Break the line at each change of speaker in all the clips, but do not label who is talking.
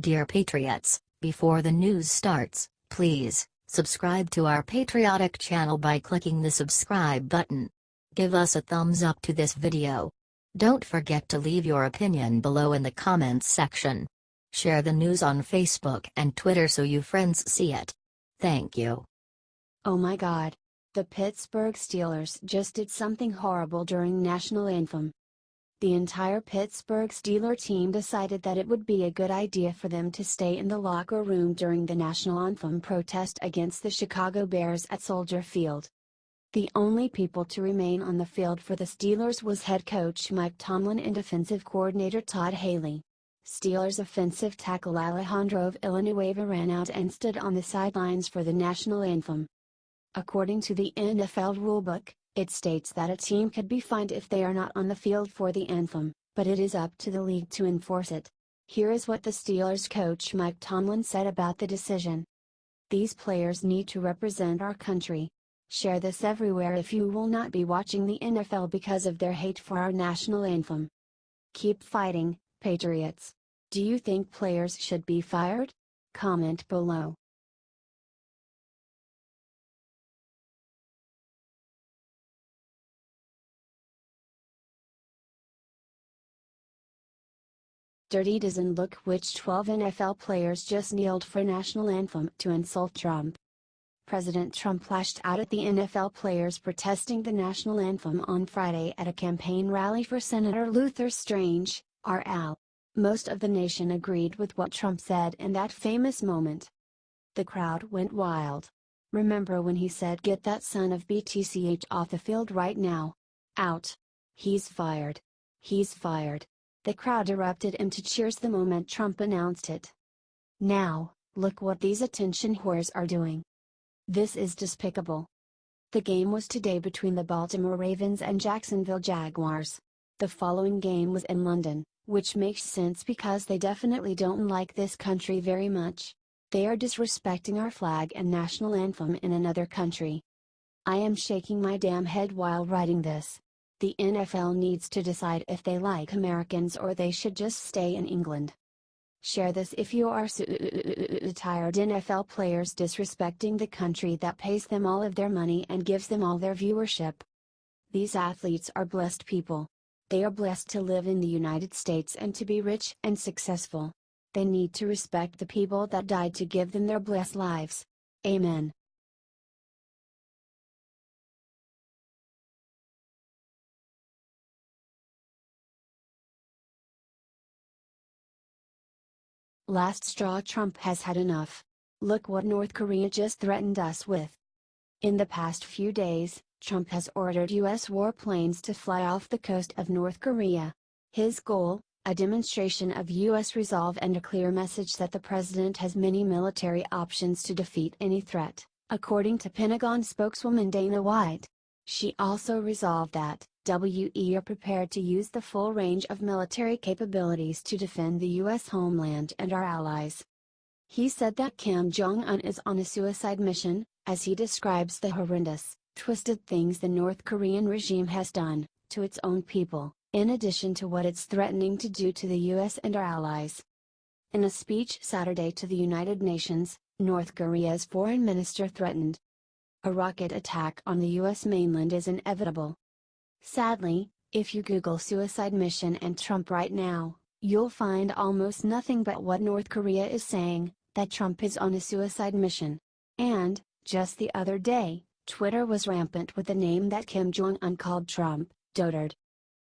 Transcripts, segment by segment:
Dear Patriots, before the news starts, please subscribe to our patriotic channel by clicking the subscribe button. Give us a thumbs up to this video. Don't forget to leave your opinion below in the comments section. Share the news on Facebook and Twitter so you friends see it. Thank you.
Oh my God. The Pittsburgh Steelers just did something horrible during National Anthem. The entire Pittsburgh Steeler team decided that it would be a good idea for them to stay in the locker room during the National Anthem protest against the Chicago Bears at Soldier Field. The only people to remain on the field for the Steelers was head coach Mike Tomlin and defensive coordinator Todd Haley. Steelers offensive tackle Alejandro Villanueva ran out and stood on the sidelines for the National Anthem. According to the NFL rulebook, it states that a team could be fined if they are not on the field for the anthem, but it is up to the league to enforce it. Here is what the Steelers coach Mike Tomlin said about the decision. "These players need to represent our country. Share this everywhere if you will not be watching the NFL because of their hate for our national anthem. Keep fighting, Patriots. Do you think players should be fired? Comment below." Dirty dozen. Look which 12 NFL players just kneeled for national anthem to insult Trump. President Trump lashed out at the NFL players protesting the national anthem on Friday at a campaign rally for Senator Luther Strange, R.L. Most of the nation agreed with what Trump said in that famous moment. The crowd went wild. Remember when he said, "Get that son of BTCH off the field right now. Out. He's fired. He's fired." The crowd erupted into cheers the moment Trump announced it. Now, look what these attention whores are doing. This is despicable. The game was today between the Baltimore Ravens and Jacksonville Jaguars. The following game was in London, which makes sense because they definitely don't like this country very much. They are disrespecting our flag and national anthem in another country. I am shaking my damn head while writing this. The NFL needs to decide if they like Americans or they should just stay in England. Share this if you are tired NFL players disrespecting the country that pays them all of their money and gives them all their viewership. These athletes are blessed people. They are blessed to live in the United States and to be rich and successful. They need to respect the people that died to give them their blessed lives. Amen. Last straw. Trump has had enough. Look what North Korea just threatened us with. In the past few days, Trump has ordered U.S. warplanes to fly off the coast of North Korea. His goal, a demonstration of U.S. resolve and a clear message that the president has many military options to defeat any threat, according to Pentagon spokeswoman Dana White. She also resolved that we are prepared to use the full range of military capabilities to defend the U.S. homeland and our allies. He said that Kim Jong-un is on a suicide mission, as he describes the horrendous, twisted things the North Korean regime has done to its own people, in addition to what it's threatening to do to the U.S. and our allies. In a speech Saturday to the United Nations, North Korea's foreign minister threatened a rocket attack on the U.S. mainland is inevitable. Sadly, if you Google suicide mission and Trump right now, you'll find almost nothing but what North Korea is saying, that Trump is on a suicide mission. And, just the other day, Twitter was rampant with the name that Kim Jong-un called Trump, dotard.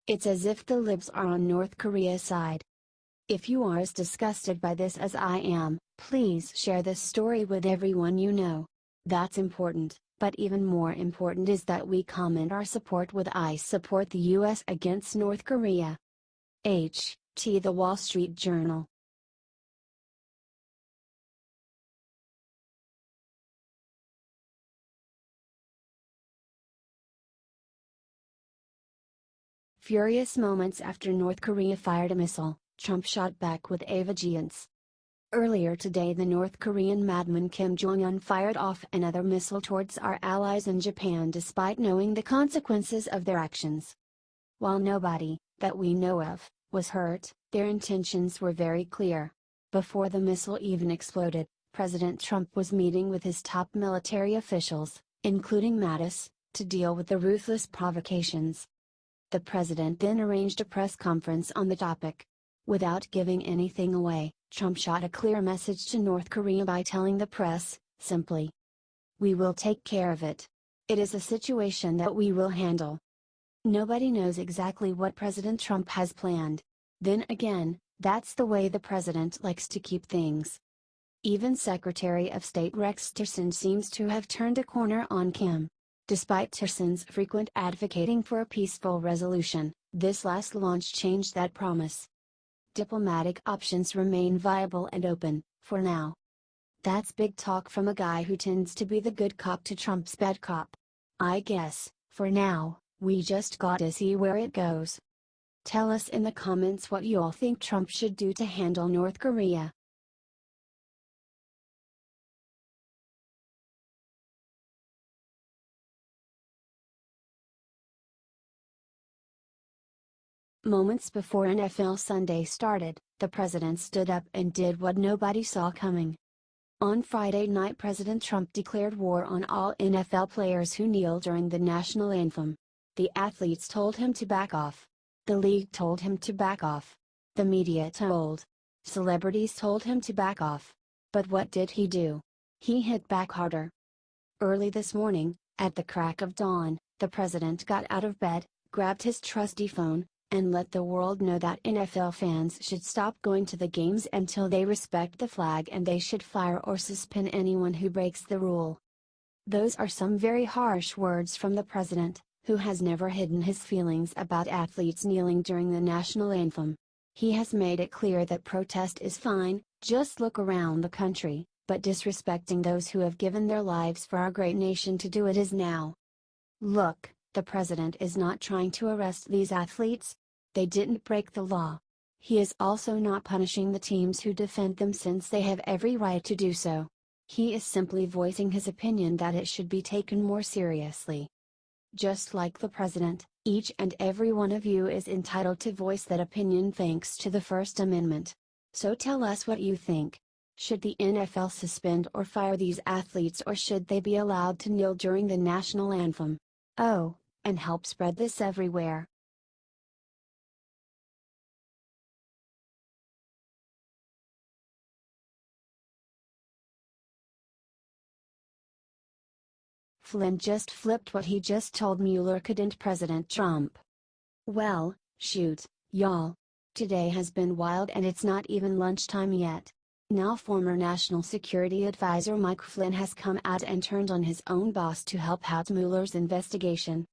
It's as if the libs are on North Korea's side. If you are as disgusted by this as I am, please share this story with everyone you know. That's important, but even more important is that we comment our support with "I support the U.S. against North Korea." H.T. The Wall Street Journal. Furious moments after North Korea fired a missile, Trump shot back with a vengeance. Earlier today, the North Korean madman Kim Jong-un fired off another missile towards our allies in Japan despite knowing the consequences of their actions. While nobody, that we know of, was hurt, their intentions were very clear. Before the missile even exploded, President Trump was meeting with his top military officials, including Mattis, to deal with the ruthless provocations. The president then arranged a press conference on the topic. Without giving anything away, Trump shot a clear message to North Korea by telling the press, simply, "We will take care of it. It is a situation that we will handle." Nobody knows exactly what President Trump has planned. Then again, that's the way the president likes to keep things. Even Secretary of State Rex Tillerson seems to have turned a corner on Kim. Despite Tillerson's frequent advocating for a peaceful resolution, this last launch changed that promise. Diplomatic options remain viable and open, for now. That's big talk from a guy who tends to be the good cop to Trump's bad cop. I guess, for now, we just gotta see where it goes. Tell us in the comments what you all think Trump should do to handle North Korea. Moments before NFL Sunday started, the president stood up and did what nobody saw coming. On Friday night, President Trump declared war on all NFL players who kneel during the national anthem. The athletes told him to back off. The league told him to back off. The media told. Celebrities told him to back off. But what did he do? He hit back harder. Early this morning, at the crack of dawn, the president got out of bed, grabbed his trusty phone, and let the world know that NFL fans should stop going to the games until they respect the flag, and they should fire or suspend anyone who breaks the rule. Those are some very harsh words from the president, who has never hidden his feelings about athletes kneeling during the national anthem. He has made it clear that protest is fine, just look around the country, but disrespecting those who have given their lives for our great nation to do it is now. Look, the president is not trying to arrest these athletes. They didn't break the law. He is also not punishing the teams who defend them, since they have every right to do so. He is simply voicing his opinion that it should be taken more seriously. Just like the president, each and every one of you is entitled to voice that opinion thanks to the First Amendment. So tell us what you think. Should the NFL suspend or fire these athletes, or should they be allowed to kneel during the national anthem? Oh, and help spread this everywhere. Flynn just flipped what he just told Mueller, couldn't President Trump? Well, shoot, y'all. Today has been wild, and it's not even lunchtime yet. Now former National Security Advisor Mike Flynn has come out and turned on his own boss to help out Mueller's investigation.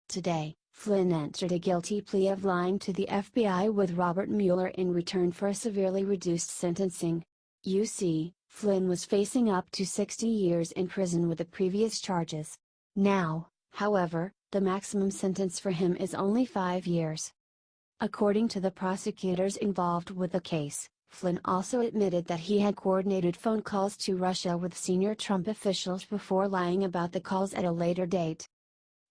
Today, Flynn entered a guilty plea of lying to the FBI with Robert Mueller in return for a severely reduced sentencing. You see, Flynn was facing up to 60 years in prison with the previous charges. Now, however, the maximum sentence for him is only 5 years. According to the prosecutors involved with the case, Flynn also admitted that he had coordinated phone calls to Russia with senior Trump officials before lying about the calls at a later date.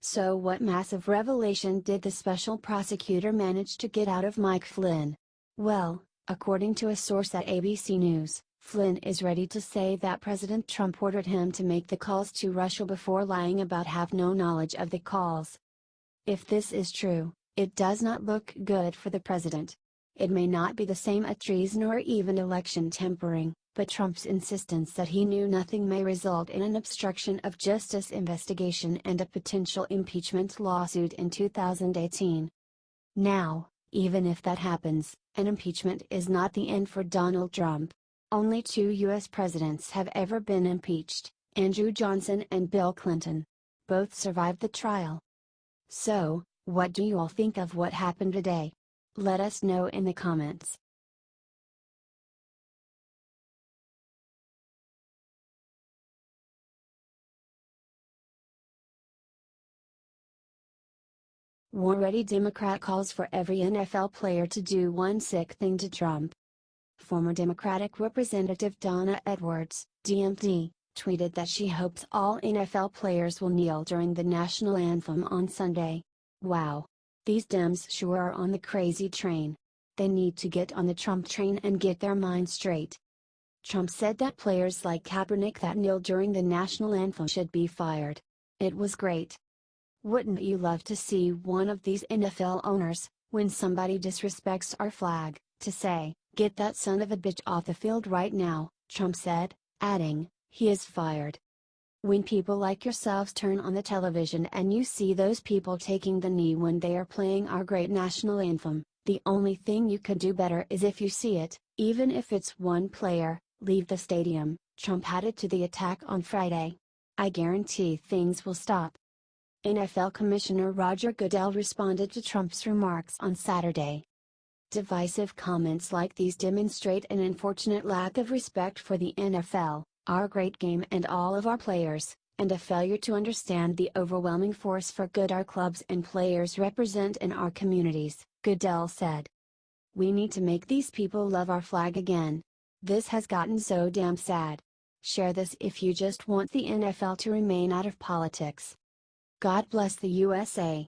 So what massive revelation did the special prosecutor manage to get out of Mike Flynn? Well, according to a source at ABC News, Flynn is ready to say that President Trump ordered him to make the calls to Russia before lying about have no knowledge of the calls. If this is true, it does not look good for the president. It may not be the same as treason or even election tampering, but Trump's insistence that he knew nothing may result in an obstruction of justice investigation and a potential impeachment lawsuit in 2018. Now, even if that happens, an impeachment is not the end for Donald Trump. Only 2 U.S. presidents have ever been impeached, Andrew Johnson and Bill Clinton. Both survived the trial. So, what do you all think of what happened today? Let us know in the comments. War-ready Democrat calls for every NFL player to do one sick thing to Trump. Former Democratic Representative Donna Edwards, DMD, tweeted that she hopes all NFL players will kneel during the national anthem on Sunday. Wow! These Dems sure are on the crazy train. they need to get on the Trump train and get their minds straight. Trump said that players like Kaepernick that kneeled during the national anthem should be fired. It was great. Wouldn't you love to see one of these NFL owners, when somebody disrespects our flag, to say, "Get that son of a bitch off the field right now," Trump said, adding, "He is fired." When people like yourselves turn on the television and you see those people taking the knee when they are playing our great national anthem, the only thing you could do better is, if you see it, even if it's one player, leave the stadium, Trump added to the attack on Friday. "I guarantee things will stop." NFL Commissioner Roger Goodell responded to Trump's remarks on Saturday. Divisive comments like these demonstrate an unfortunate lack of respect for the NFL, our great game and all of our players, and a failure to understand the overwhelming force for good our clubs and players represent in our communities, Goodell said. "We need to make these people love our flag again. This has gotten so damn sad. Share this if you just want the NFL to remain out of politics. God bless the USA."